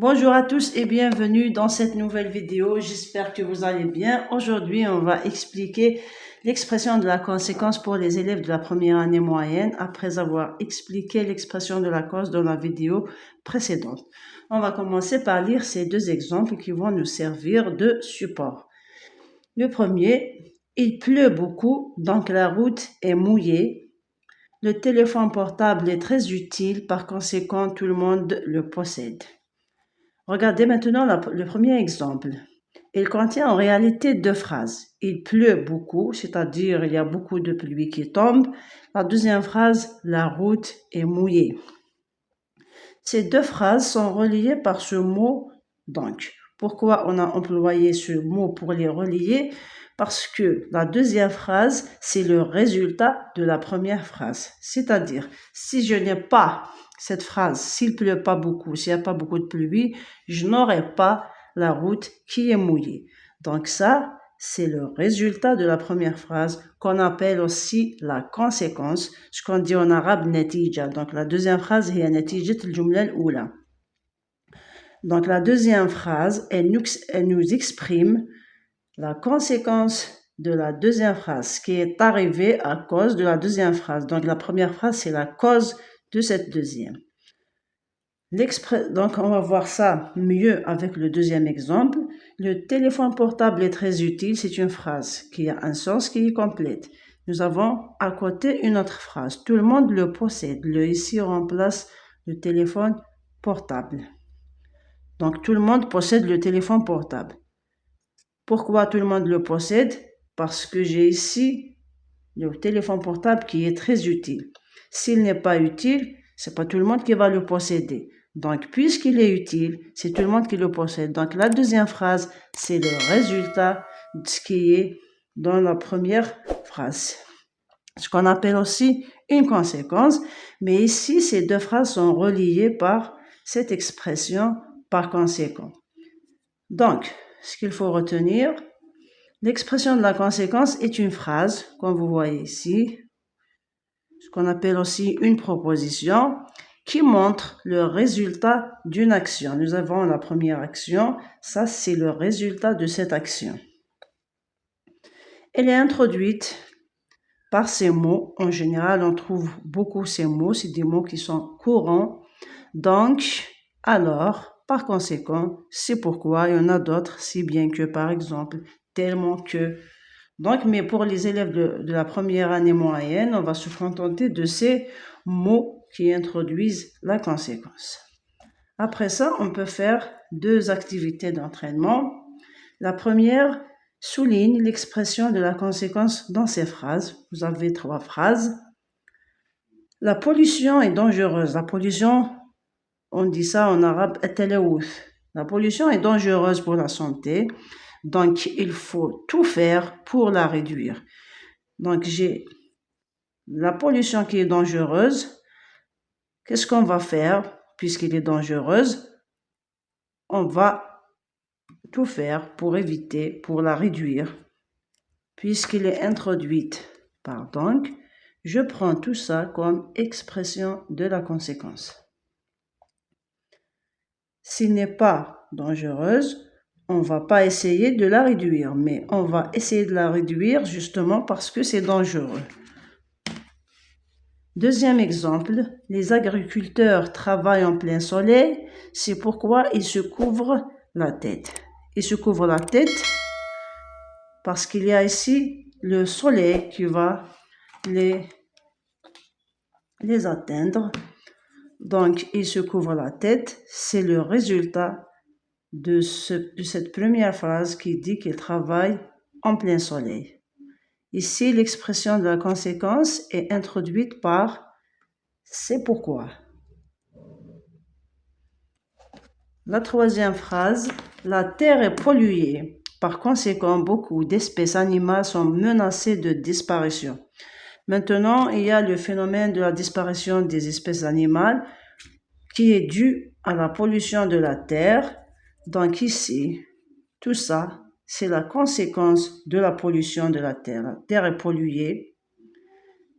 Bonjour à tous et bienvenue dans cette nouvelle vidéo. J'espère que vous allez bien. Aujourd'hui, on va expliquer l'expression de la conséquence pour les élèves de la première année moyenne après avoir expliqué l'expression de la cause dans la vidéo précédente. On va commencer par lire ces deux exemples qui vont nous servir de support. Le premier, il pleut beaucoup, donc la route est mouillée. Le téléphone portable est très utile, par conséquent, tout le monde le possède. Regardez maintenant le premier exemple. Il contient en réalité deux phrases. Il pleut beaucoup, c'est-à-dire il y a beaucoup de pluie qui tombe. La deuxième phrase, la route est mouillée. Ces deux phrases sont reliées par ce mot donc. Pourquoi on a employé ce mot pour les relier? Parce que la deuxième phrase, c'est le résultat de la première phrase. C'est-à-dire, si je n'ai pas cette phrase, s'il pleut pas beaucoup, s'il n'y a pas beaucoup de pluie, je n'aurai pas la route qui est mouillée. Donc ça, c'est le résultat de la première phrase qu'on appelle aussi la conséquence, ce qu'on dit en arabe natija. Donc la deuxième phrase est natijat al-jumla al-oula. Donc la deuxième phrase, elle nous exprime la conséquence de la deuxième phrase qui est arrivée à cause de la deuxième phrase. Donc la première phrase, c'est la cause de cette deuxième. Donc on va voir ça mieux avec le deuxième exemple. Le téléphone portable est très utile, c'est une phrase qui a un sens qui est complète. Nous avons à côté une autre phrase. Tout le monde le possède. Le ici remplace le téléphone portable. Donc tout le monde possède le téléphone portable. Pourquoi tout le monde le possède? Parce que j'ai ici le téléphone portable qui est très utile. S'il n'est pas utile, c'est pas tout le monde qui va le posséder. Donc, puisqu'il est utile, c'est tout le monde qui le possède. Donc, la deuxième phrase, c'est le résultat de ce qui est dans la première phrase. Ce qu'on appelle aussi une conséquence. Mais ici, ces deux phrases sont reliées par cette expression par conséquent. Donc, ce qu'il faut retenir, l'expression de la conséquence est une phrase, comme vous voyez ici, ce qu'on appelle aussi une proposition, qui montre le résultat d'une action. Nous avons la première action, ça c'est le résultat de cette action. Elle est introduite par ces mots. En général, on trouve beaucoup ces mots, c'est des mots qui sont courants. Donc, alors, par conséquent, c'est pourquoi il y en a d'autres, si bien que, par exemple, tellement que. Donc, mais pour les élèves de la première année moyenne, on va se contenter de ces mots qui introduisent la conséquence. Après ça, on peut faire deux activités d'entraînement. La première souligne l'expression de la conséquence dans ces phrases. Vous avez trois phrases. La pollution est dangereuse. La pollution, on dit ça en arabe, la pollution est dangereuse pour la santé. Donc, il faut tout faire pour la réduire. Donc, j'ai la pollution qui est dangereuse. Qu'est-ce qu'on va faire puisqu'elle est dangereuse? On va tout faire pour éviter, pour la réduire. Puisqu'elle est introduite par donc, je prends tout ça comme expression de la conséquence. S'il n'est pas dangereuse, on ne va pas essayer de la réduire, mais on va essayer de la réduire justement parce que c'est dangereux. Deuxième exemple, les agriculteurs travaillent en plein soleil, c'est pourquoi ils se couvrent la tête. Ils se couvrent la tête parce qu'il y a ici le soleil qui va les atteindre. Donc, ils se couvrent la tête, c'est le résultat de cette première phrase qui dit qu'ils travaillent en plein soleil. Ici, l'expression de la conséquence est introduite par « c'est pourquoi ». La troisième phrase, la terre est polluée. Par conséquent, beaucoup d'espèces animales sont menacées de disparition. Maintenant, il y a le phénomène de la disparition des espèces animales qui est dû à la pollution de la terre. Donc ici, tout ça, c'est la conséquence de la pollution de la terre. La terre est polluée.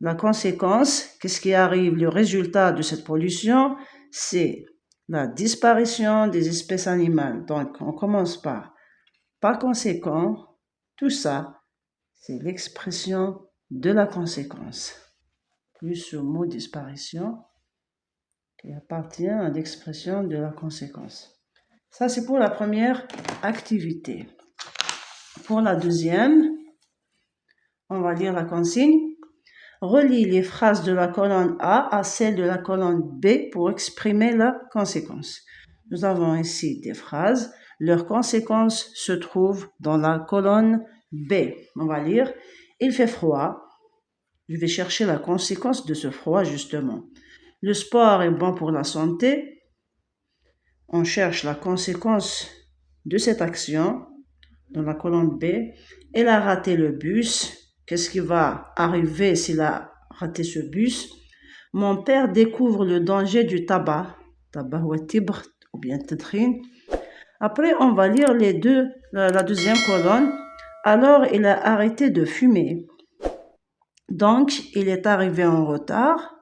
La conséquence, qu'est-ce qui arrive? Le résultat de cette pollution, c'est la disparition des espèces animales. Donc, on commence par conséquent, tout ça, c'est l'expression de la conséquence. Plus ce mot disparition qui appartient à l'expression de la conséquence. Ça, c'est pour la première activité. Pour la deuxième, on va lire la consigne. Relie les phrases de la colonne A à celles de la colonne B pour exprimer la conséquence. Nous avons ici des phrases. Leurs conséquences se trouvent dans la colonne B. On va lire. Il fait froid. Je vais chercher la conséquence de ce froid, justement. Le sport est bon pour la santé. On cherche la conséquence de cette action dans la colonne B. Elle a raté le bus. Qu'est-ce qui va arriver s'il a raté ce bus? Mon père découvre le danger du tabac. Tabac ou tibr ou bien tadrine. Après, on va lire la deuxième colonne. Alors, il a arrêté de fumer. Donc, il est arrivé en retard.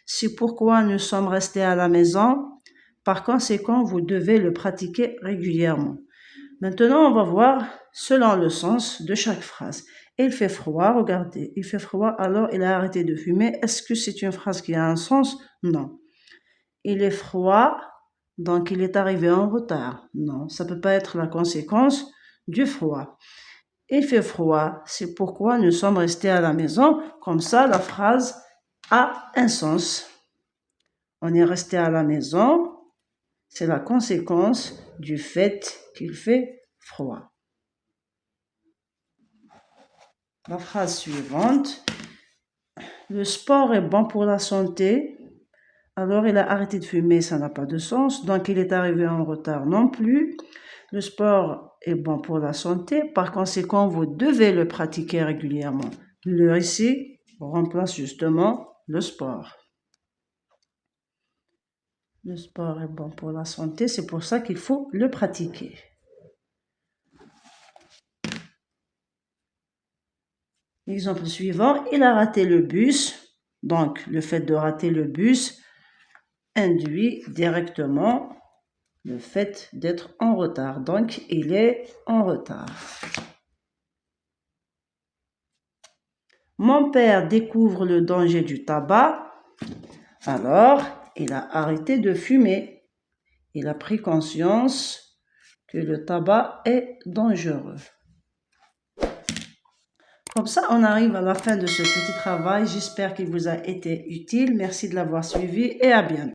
C'est pourquoi nous sommes restés à la maison. Par conséquent, vous devez le pratiquer régulièrement. Maintenant, on va voir selon le sens de chaque phrase. Il fait froid, regardez, il fait froid, alors il a arrêté de fumer. Est-ce que c'est une phrase qui a un sens? Non. Il est froid, donc il est arrivé en retard. Non, ça ne peut pas être la conséquence du froid. Il fait froid, c'est pourquoi nous sommes restés à la maison. Comme ça, la phrase a un sens. On est resté à la maison. C'est la conséquence du fait qu'il fait froid. La phrase suivante. Le sport est bon pour la santé. Alors, il a arrêté de fumer, ça n'a pas de sens. Donc, il est arrivé en retard non plus. Le sport est bon pour la santé. Par conséquent, vous devez le pratiquer régulièrement. Le ici remplace justement le sport. Le sport est bon pour la santé, c'est pour ça qu'il faut le pratiquer. L'exemple suivant, il a raté le bus. Donc, le fait de rater le bus induit directement le fait d'être en retard. Donc, il est en retard. Mon père découvre le danger du tabac. Alors, il a arrêté de fumer. Il a pris conscience que le tabac est dangereux. Comme ça, on arrive à la fin de ce petit travail. J'espère qu'il vous a été utile. Merci de l'avoir suivi et à bientôt.